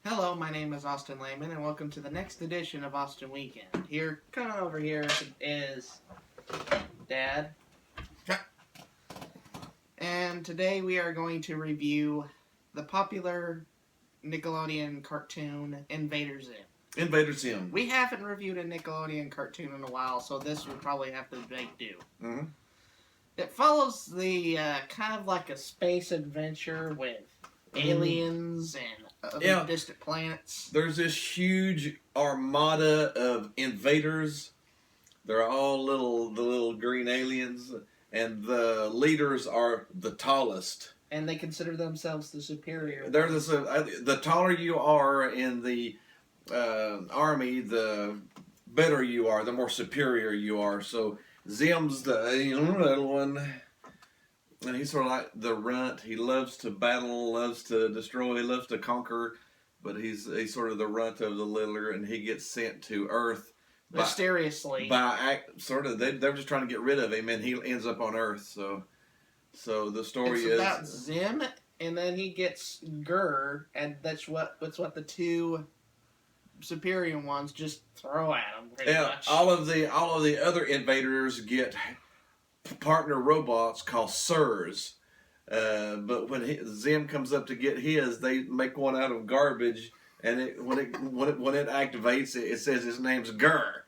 Hello, my name is Austin Lehman, and welcome to the next edition of Austin Weekend. Coming over here is Dad, and today we are going to review the popular Nickelodeon cartoon Invader Zim. Invader Zim. We haven't reviewed a Nickelodeon cartoon in a while, so this will probably have to make do. Mm-hmm. It follows the kind of like a space adventure with aliens and other distant planets. There's this huge armada of invaders. They're all the little green aliens, and the leaders are the tallest. And they consider themselves the superior. They're the taller you are in the army, the better you are, the more superior you are. So Zim's the little one. And he's sort of like the runt. He loves to battle, loves to destroy, loves to conquer, but he's sort of the runt of the littler, and he gets sent to Earth mysteriously. They're just trying to get rid of him, and he ends up on Earth. So the story is about Zim, and then he gets Gur, and that's what the two superior ones just throw at him. Pretty much. All of the other invaders get partner robots called Sirs, but when Zim comes up to get his, they make one out of garbage, and when it activates, it says his name's Gur,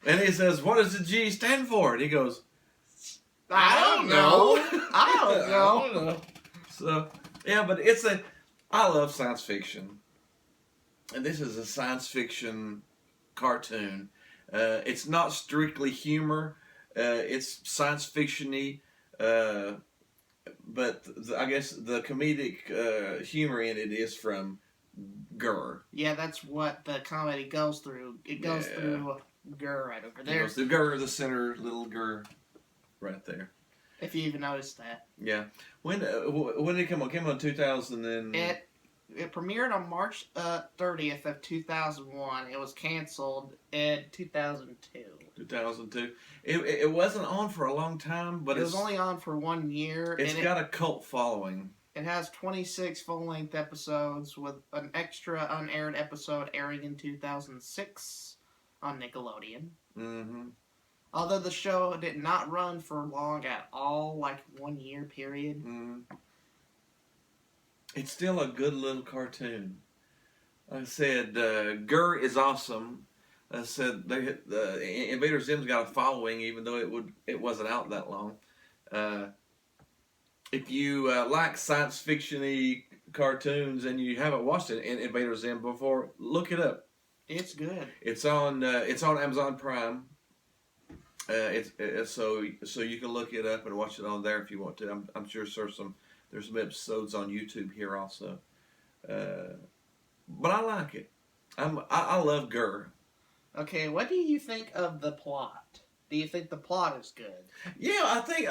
and he says, "What does the G stand for?" And he goes, "I don't know. I don't know." So but I love science fiction, and this is a science fiction cartoon. It's not strictly humor. It's science fiction-y, but I guess the comedic humor in it is from Gur. Yeah, that's what the comedy goes through. It goes through Gur right over there. It goes through Gur, the center, little Gur, right there. If you even noticed that. Yeah. When did it come on? It came on 2000 and... It premiered on March 30th of 2001. It was canceled in 2002. 2002. It wasn't on for a long time, but it was only on for 1 year. It's got a cult following. It has 26 full-length episodes with an extra unaired episode airing in 2006 on Nickelodeon. Mm-hmm. Although the show did not run for long at all, like 1 year period. Mm-hmm. It's still a good little cartoon. Like I said, Gur is awesome. I said Invader Zim's got a following, even though it wasn't out that long. If you like science fiction-y cartoons and you haven't watched Invader Zim before, look it up. It's good. It's on Amazon Prime. So you can look it up and watch it on there if you want to. I'm sure there's some episodes on YouTube here also. But I like it. I love Gur. Okay, what do you think of the plot? Do you think the plot is good? Yeah, I think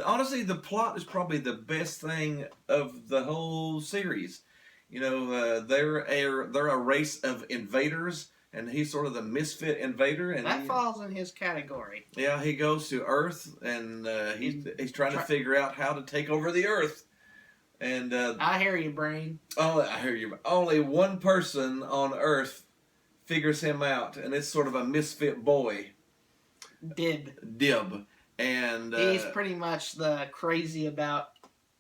honestly the plot is probably the best thing of the whole series. You know, they're a race of invaders, and he's sort of the misfit invader, and that falls in his category. Yeah, he goes to Earth, and he's trying to figure out how to take over the Earth. And I hear you, brain. Oh, I hear you. Only one person on Earth figures him out, and it's sort of a misfit boy. Dib. And he's pretty much the crazy about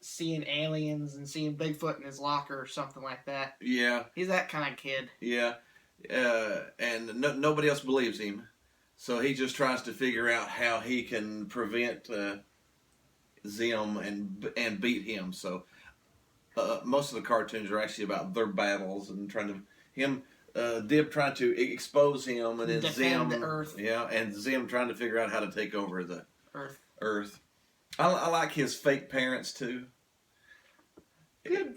seeing aliens and seeing Bigfoot in his locker or something like that. Yeah. He's that kind of kid. Yeah. And nobody else believes him. So he just tries to figure out how he can prevent Zim and beat him. So most of the cartoons are actually about their battles and Dib trying to expose him, and then defend the Earth. Yeah, and Zim trying to figure out how to take over the Earth. I like his fake parents too. Good.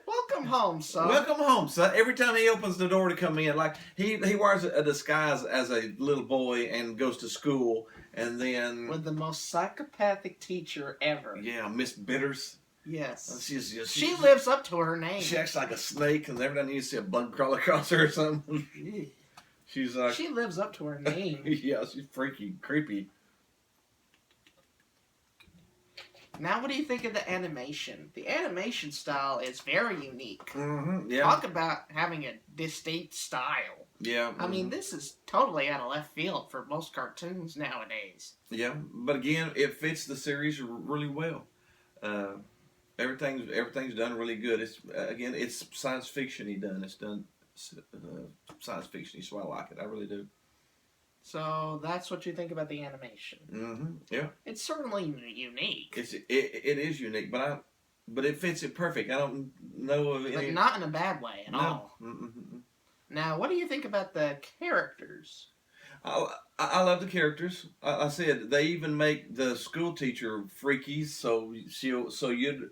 Welcome home, son. Welcome home, son. Every time he opens the door to come in, like he wears a disguise as a little boy and goes to school, and then with the most psychopathic teacher ever. Yeah, Miss Bitters. Yes. She lives up to her name. She acts like a snake, and every time you see a bug crawl across her or something. She's like... She lives up to her name. Yeah, she's freaky, creepy. Now, what do you think of the animation? The animation style is very unique. Mm-hmm. Yeah. Talk about having a distinct style. Yeah. I mean, this is totally out of left field for most cartoons nowadays. Yeah, but again, it fits the series really well. Uh, everything's done really good. It's again, it's science fiction. It's done science fiction. So I like it. I really do. So that's what you think about the animation. Mm-hmm. Yeah, It's certainly unique, it is unique, but it fits it perfect. I don't know of but any. not in a bad way at No. all. Mm-mm. Now, what do you think about the characters? I love the characters. I said they even make the school teacher freaky, so you'd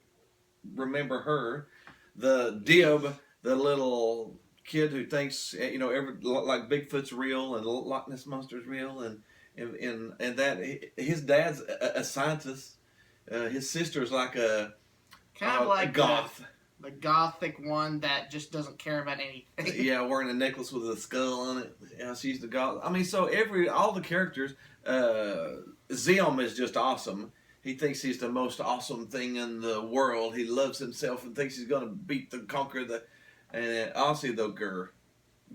remember her. The Dib, the little kid who thinks like Bigfoot's real and Loch Ness monster's real, and that his dad's a scientist. His sister's like a Kind of like a goth. the gothic one that just doesn't care about anything. Yeah, wearing a necklace with a skull on it. Yeah, she's the goth. I mean, so all the characters. Zim is just awesome. He thinks he's the most awesome thing in the world. He loves himself and thinks he's going to conquer the. And honestly, though, Gurr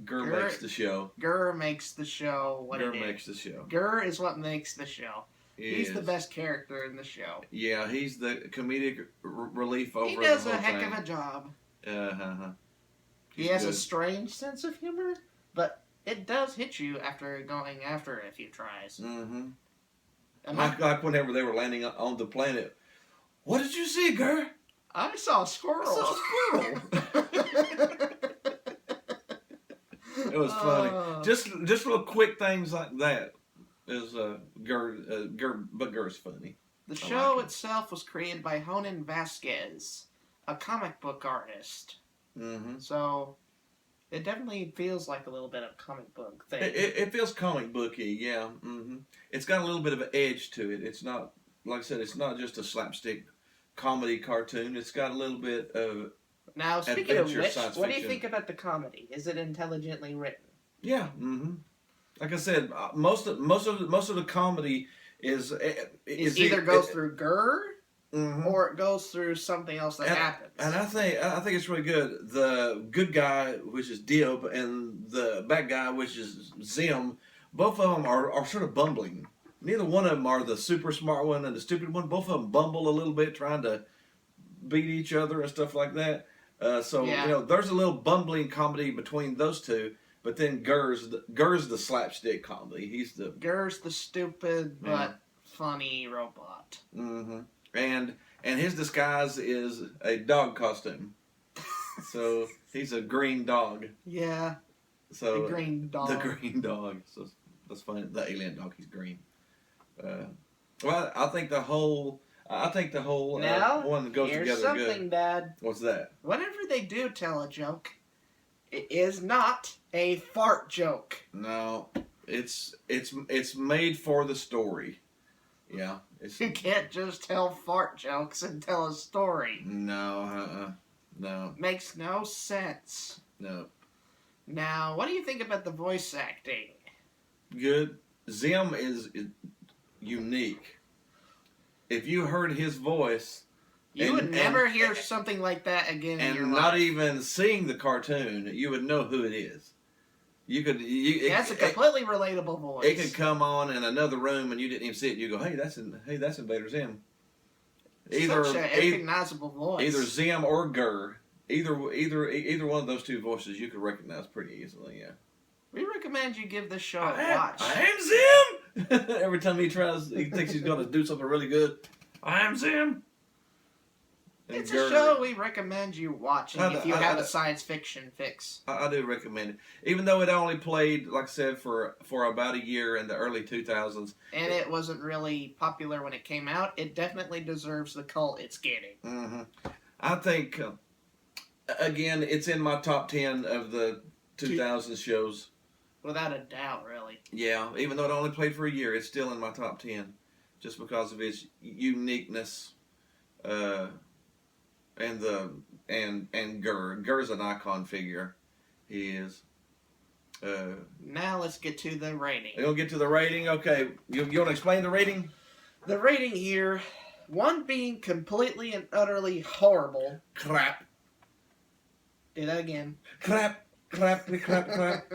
makes the show. Gurr makes the show what Gurr it is. makes the show. Gurr is what makes the show. He's the Is. best character in the show. Yeah, he's the comedic relief over He the does whole a heck thing. of a job. Uh-huh. He has a strange sense of humor, but it does hit you after going after it a few tries. Mm-hmm. And Like whenever they were landing on the planet. What did you see, Gurr? I saw a squirrel. I saw a squirrel. It was funny. Just little quick things like that is but Gurr's funny. The show like it. itself was created by Honan Vasquez, a comic book artist. Mm-hmm. So it definitely feels like a little bit of comic book thing. It feels comic booky, yeah. Mm-hmm. It's got a little bit of an edge to it. It's not, like I said, it's not just a slapstick comedy cartoon. It's got a little bit of Now, speaking of adventure, which, science what do you fiction. think about the comedy? Is it intelligently written? Yeah. Mm-hmm. Like I said, most of the comedy is Either goes through Gurr mm-hmm. or it goes through something else that happens. And I think it's really good. The good guy, which is Dib, and the bad guy, which is Zim, both of them are sort of bumbling. Neither one of them are the super smart one and the stupid one. Both of them bumble a little bit, trying to beat each other and stuff like that. There's a little bumbling comedy between those two. But then Gurr's the slapstick comedy. Gurr's the stupid but funny robot. Mm-hmm. And his disguise is a dog costume. So he's a green dog. Yeah. So the green dog. The green dog. So that's funny. The alien dog. He's green. Well, I think the whole now, one goes here's together something, good. Dad. What's that? Whenever they do tell a joke, it is not a fart joke. No, it's made for the story. Yeah, You can't just tell fart jokes and tell a story. No. Makes no sense. No. Now, what do you think about the voice acting? Good. Zim is unique. If you heard his voice, You would never hear something like that again in your and life. not even seeing the cartoon, you would know who it is. That's a completely relatable voice. It could come on in another room and you didn't even see it. You go, hey, that's Invader Zim. Such a recognizable voice. Either Zim or Gurr. Either one of those two voices you could recognize pretty easily. Yeah. We recommend you give this show a watch. I am Zim. Every time he thinks he's going to do something really good. I am Zim. And It's Gurr. a show we recommend you watching if you have a science fiction fix. I do recommend it, even though it only played, like I said, for about a year in the early 2000s. And it wasn't really popular when it came out. It definitely deserves the cult it's getting. Mm-hmm. I think, again, it's in my top 10 of the 2000s shows. Without a doubt, really. Yeah, even though it only played for a year, it's still in my top 10, just because of its uniqueness. And Gurr. Gurr's an icon figure. He is. Now let's get to the rating. We're gonna get to the rating. Okay, you want to explain the rating? The rating here One being completely and utterly horrible. Crap. Do that again. Crap. Crap. Crap. Crap.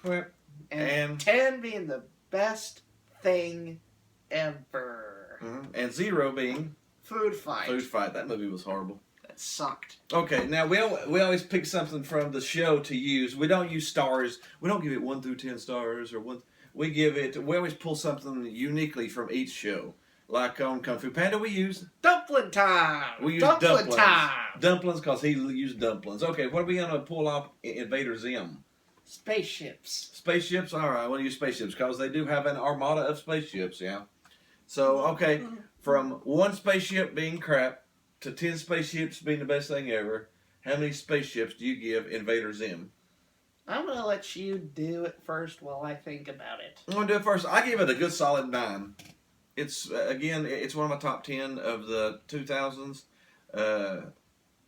Crap. And 10 being the best thing ever. And 0 being Food Fight. Food Fight. That movie was horrible. That sucked. Okay, now we always pick something from the show to use. We don't use stars. We don't give it 1 through 10 stars or one. We always pull something uniquely from each show. Like on Kung Fu Panda, we use Dumpling time. We use Dumpling time. Dumplings, because he used dumplings. Okay, what are we gonna pull off Invader Zim? Spaceships. Spaceships. All right, I want to use spaceships because they do have an armada of spaceships. Yeah. So okay, from 1 spaceship being crap to 10 spaceships being the best thing ever, how many spaceships do you give Invader Zim? I'm going to let you do it first while I think about it. I'm going to do it first. I give it a good solid 9. It's, again, it's one of my top 10 of the 2000s.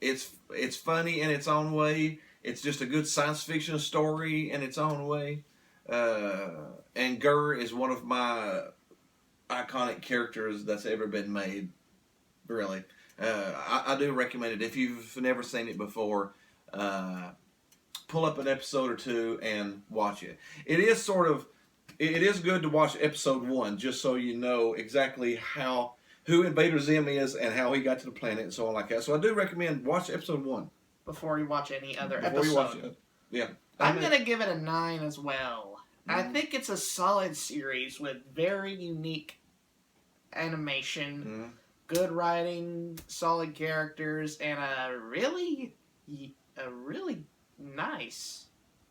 It's funny in its own way. It's just a good science fiction story in its own way. And Gurr is one of my iconic characters that's ever been made, really. I do recommend it. If you've never seen it before, pull up an episode or 2 and watch it. It is good to watch episode 1 just so you know exactly who Invader Zim is and how he got to the planet and so on like that. So I do recommend watch episode 1 before you watch any other before episode. You watch it. Yeah, I'm gonna give it a 9 as well. I think it's a solid series with very unique animation, good writing, solid characters, and a really nice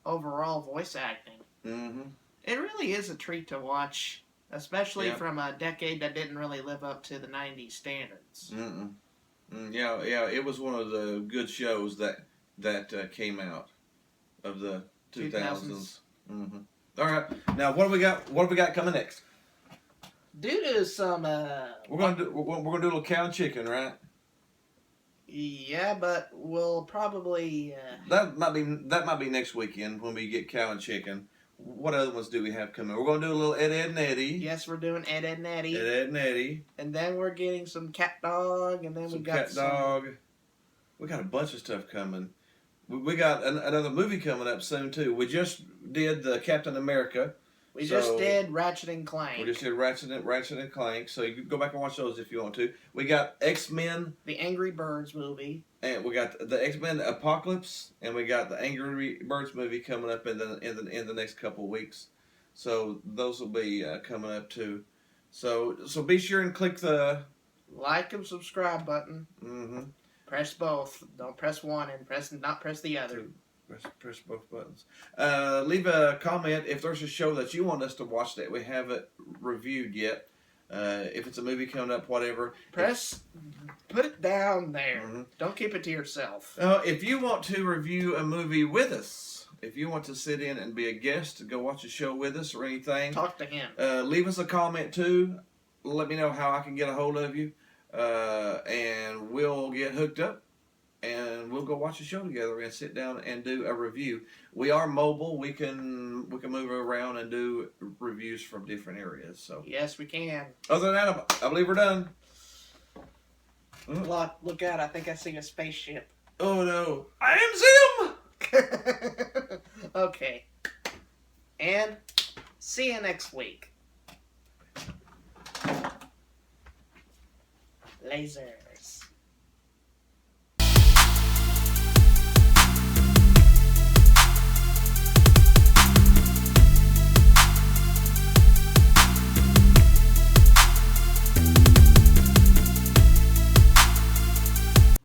overall voice acting. It really is a treat to watch, especially from a decade that didn't really live up to the 90s standards. Yeah, it was one of the good shows that came out of the 2000s. All right, now what do we got? What have we got coming next? Due to some, we're gonna do a little cow and chicken, right? Yeah, but we'll probably that might be next weekend when we get cow and chicken. What other ones do we have coming? We're gonna do a little Ed, Ed and Eddie. Yes, we're doing Ed, Ed and Eddie. Ed, Ed and Eddie. And then we're getting some cat dog, and then we got cat dog. We got a bunch of stuff coming. We got another movie coming up soon too. We just did the Captain America. We just did Ratchet and Clank. We just did Ratchet and Clank. So you can go back and watch those if you want to. We got X-Men. The Angry Birds movie. And we got the X-Men Apocalypse, and we got the Angry Birds movie coming up in the next couple of weeks. So those will be coming up too. So be sure and click the like and subscribe button. Press both. Don't press one and not press the other. Press both buttons. Leave a comment if there's a show that you want us to watch that we haven't reviewed yet. If it's a movie coming up, whatever. Put it down there. Don't keep it to yourself. If you want to review a movie with us, if you want to sit in and be a guest to go watch a show with us or anything, talk to him. Leave us a comment too. Let me know how I can get a hold of you, and we'll get hooked up. And we'll go watch a show together and sit down and do a review. We are mobile. We can move around and do reviews from different areas. So yes, we can. Other than that, I believe we're done. Look out! I think I see a spaceship. Oh no! I am Zim. Okay. And see you next week. Laser.